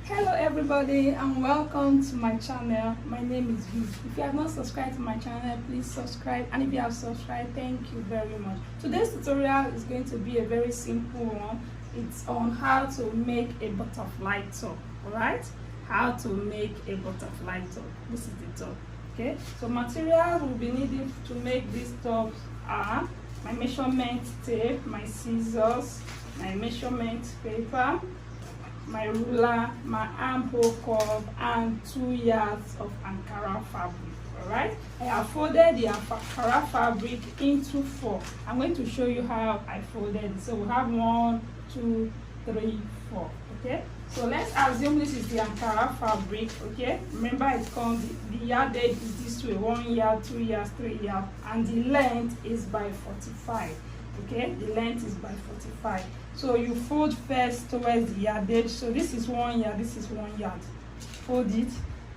Hello everybody and welcome to my channel. My name is V. If you have not subscribed to my channel, please subscribe, and if you have subscribed, thank you very much. Today's tutorial is going to be a very simple one. It's on how to make a butterfly top. Alright, how to make a butterfly top. This is the top. Okay, so materials we'll be needing to make this top are my measurement tape, my scissors, my measurement paper, my ruler, my armhole curve, and 2 yards of Ankara fabric. Alright, I have folded the Ankara fabric into 4. I'm going to show you how I folded it. So we have 1, 2, 3, 4. Okay, so let's assume this is the Ankara fabric. Okay, remember it comes, the yardage is this way: 1 yard, 2 yards, 3 yards, and the length is by 45. Okay, the length is by 45. So you fold first towards the yardage. So this is 1 yard, this is 1 yard. Fold it.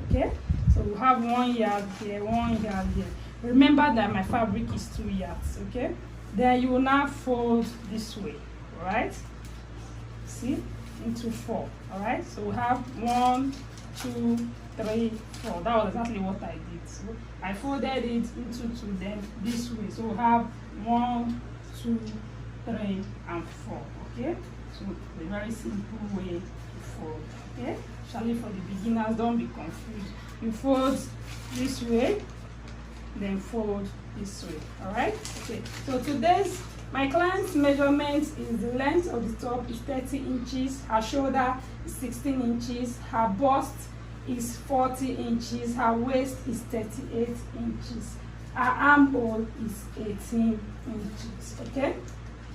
Okay, so we have 1 yard here, 1 yard here. Remember that my fabric is 2 yards. Okay, then you will now fold this way. All right, see, into 4. All right, so we have 1, 2, 3, 4. That was exactly what I did. So I folded it into 2, then this way. So we have 1, 2, 3, and 4. Okay, so a very simple way to fold. Okay, especially for the beginners, don't be confused. You fold this way, then fold this way. All right. Okay, so today's my client's measurement is the length of the top is 30 inches, her shoulder is 16 inches, her bust is 40 inches, her waist is 38 inches, her armhole is 18 inches. Okay,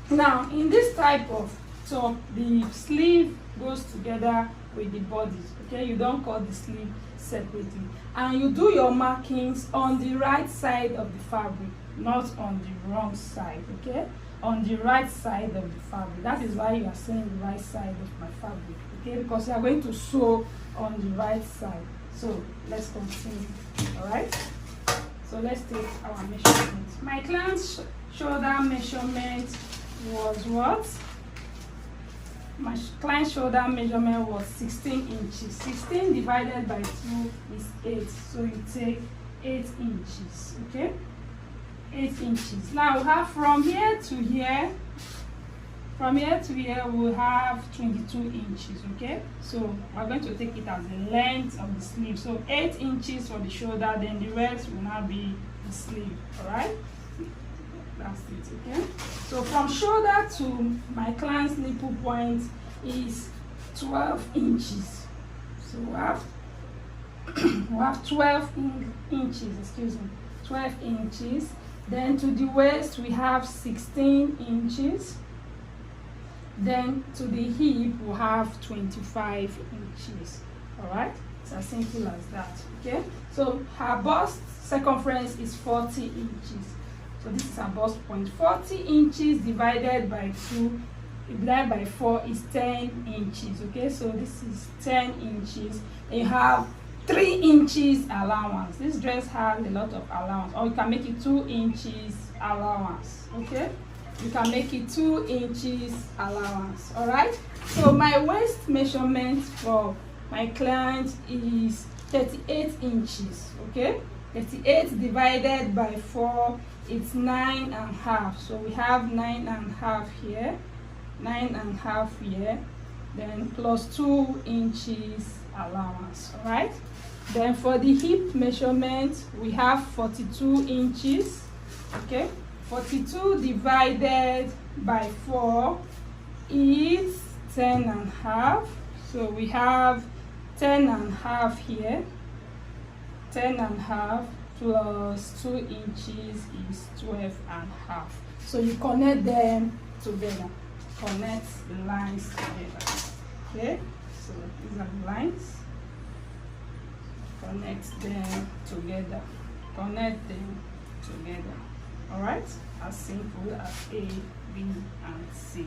now in this type of top, the sleeve goes together with the body. Okay, you don't cut the sleeve separately, and you do your markings on the right side of the fabric, not on the wrong side. Okay, on the right side of the fabric. That is why you are seeing the right side of my fabric. Okay, because you are going to sew on the right side. So let's continue. All right, so let's take our measurement. My client's shoulder measurement was what? My client's shoulder measurement was 16 inches. 16 divided by 2 is 8. So you take 8 inches. Okay, 8 inches. Now we have from here to here. From here to here we have 22 inches. Okay, so we're going to take it as the length of the sleeve. So 8 inches for the shoulder, then the rest will now be the sleeve. All right, that's it. Okay, so from shoulder to my client's nipple point is 12 inches. So we have 12 inches, excuse me, 12 inches. Then to the waist we have 16 inches. Then to the hip we have 25 inches. All right, it's as simple as that. Okay, so her bust circumference is 40 inches. So this is her bust point. 40 inches divided by 2 divided by 4 is 10 inches. Okay, so this is 10 inches. And you have 3 inches allowance. This dress has a lot of allowance, or you can make it 2 inches allowance. Okay, you can make it 2 inches allowance. All right, so my waist measurement for my client is 38 inches. Okay, 38 divided by 4, it's 9.5. So we have 9.5 here, 9.5 here, then plus 2 inches allowance. All right, then for the hip measurement we have 42 inches. Okay, 42 divided by 4 is 10.5. So we have 10.5 here, 10.5 plus 2 inches is 12.5. So you connect them together, connect the lines together. Okay, so these are the lines, connect them together, connect them together. All right, as simple as A, B, and C.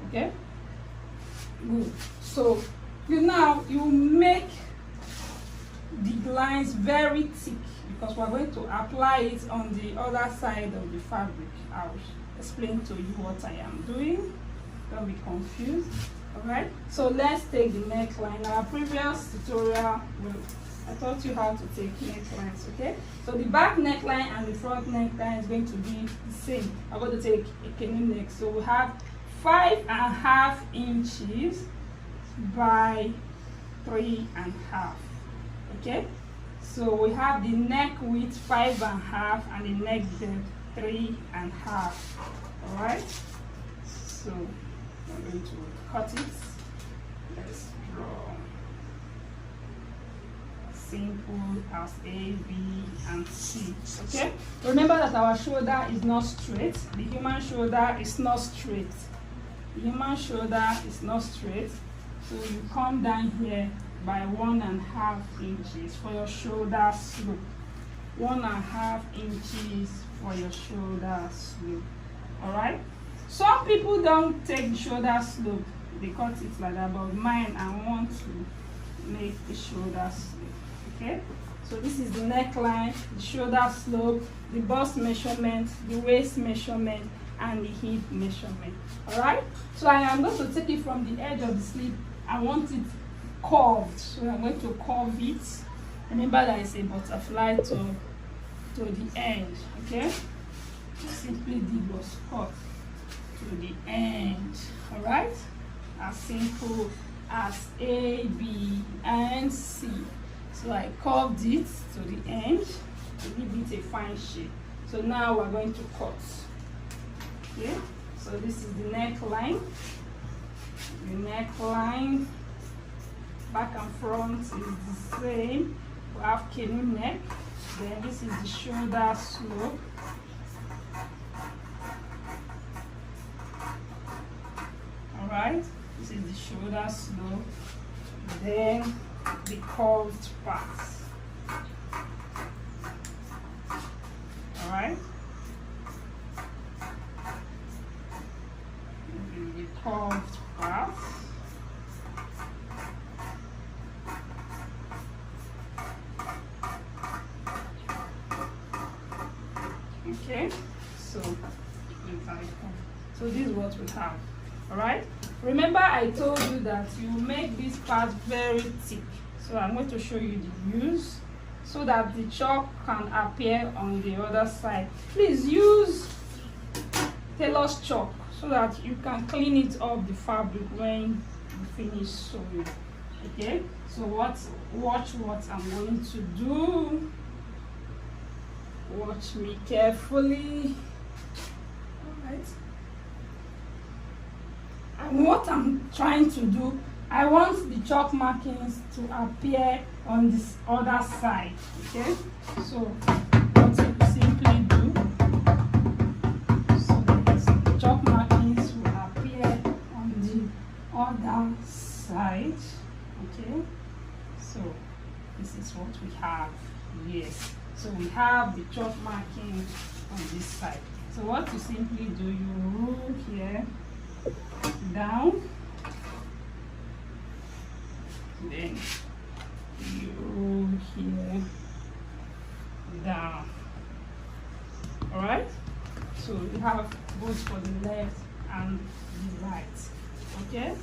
Okay, good. So you make the lines very thick, because we're going to apply it on the other side of the fabric. I'll explain to you what I am doing. Don't be confused. Alright, so let's take the neckline. Our previous tutorial, I taught you how to take necklines, okay? So the back neckline and the front neckline is going to be the same. I'm going to take a canoe neck. So we have 5.5 inches by 3.5, okay? So we have the neck width 5.5 and the neck depth 3.5. Alright, so I'm going to cut it. Let's draw simple as A, B, and C. Okay, remember that our shoulder is not straight. The human shoulder is not straight. The human shoulder is not straight. So you come down here by 1.5 inches for your shoulder slope. 1.5 inches for your shoulder slope. Alright, some people don't take the shoulder slope, they cut it like that, but mine, I want to make the shoulder slope. Okay, so this is the neckline, the shoulder slope, the bust measurement, the waist measurement, and the hip measurement. Alright, so I am going to take it from the edge of the sleeve. I want it curved, so I'm going to curve it. Remember that it's a butterfly to the end. Okay, simply did was cut to the end. Alright, as simple as A, B, and C. So I curved it to the end to give it a fine shape. So now we're going to cut. Okay, so this is the neckline. The neckline, back and front is the same. We have canoe neck. Then this is the shoulder slope. Alright, this is the shoulder slope. Then the curved part. Alright, the curved part. Okay, so this is what we have. Alright, remember I told you that you make this part very thick. So I'm going to show you the use so that the chalk can appear on the other side. Please use tailor's chalk so that you can clean it off the fabric when you finish sewing. Okay, so watch what I'm going to do. Watch me carefully. Alright, and what I'm trying to do, I want the chalk markings to appear on this other side. Okay, so what you simply do, so that the chalk markings will appear on the other side. Okay, so this is what we have. Yes, so we have the chalk marking on this side. So what you simply do, you rule here down, then you roll here down. Alright, so you have both for the left and the right. Okay,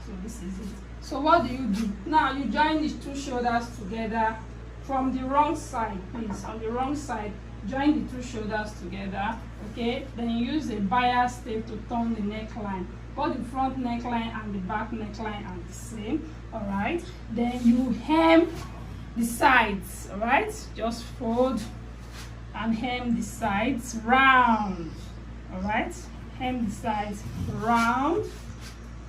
so this is it. So what do? Now you join these two shoulders together from the wrong side, please. On the wrong side, join the two shoulders together. Okay, then you use a bias tape to turn the neckline. Both the front neckline and the back neckline are the same. Alright, then you hem the sides. Alright, just fold and hem the sides round. Alright, hem the sides round.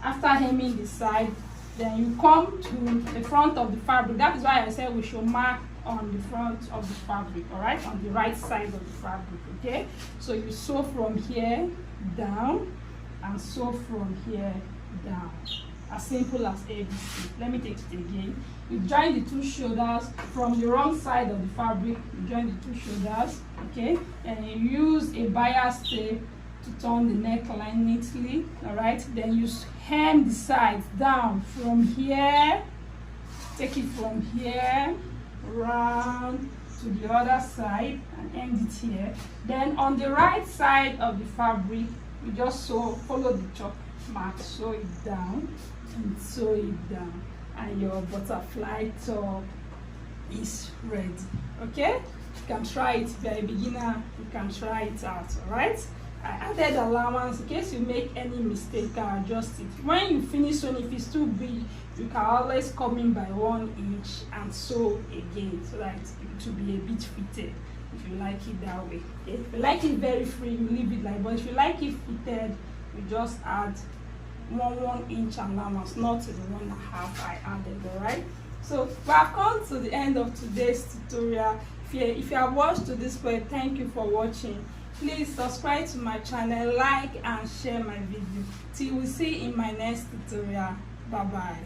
After hemming the side, then you come to the front of the fabric. That is why I said we should mark on the front of the fabric. Alright, on the right side of the fabric. Okay, so you sew from here down and sew from here down. As simple as ABC. Let me take it again. You join the two shoulders from the wrong side of the fabric. You join the two shoulders, okay, and you use a bias tape to turn the neckline neatly. Alright, then you hem the sides down from here. Take it from here round to the other side and end it here. Then on the right side of the fabric, you just follow the chalk mark, sew it down and sew it down, and your butterfly top is ready. Okay, you can try it. If you're a beginner, you can try it out. All right, I added allowance in case you make any mistake. You can adjust it when you finish sewing. If it's too big, you can always come in by 1 inch and sew again, so that it will be a bit fitted if you like it that way. Okay? If you like it very free, you leave it like, but if you like it fitted, you just add 1 inch allowance, not the 1.5 I added. All right, so we have come to the end of today's tutorial. If you have watched to this point, thank you for watching. Please subscribe to my channel, like and share my video. Till we see in my next tutorial. Bye bye.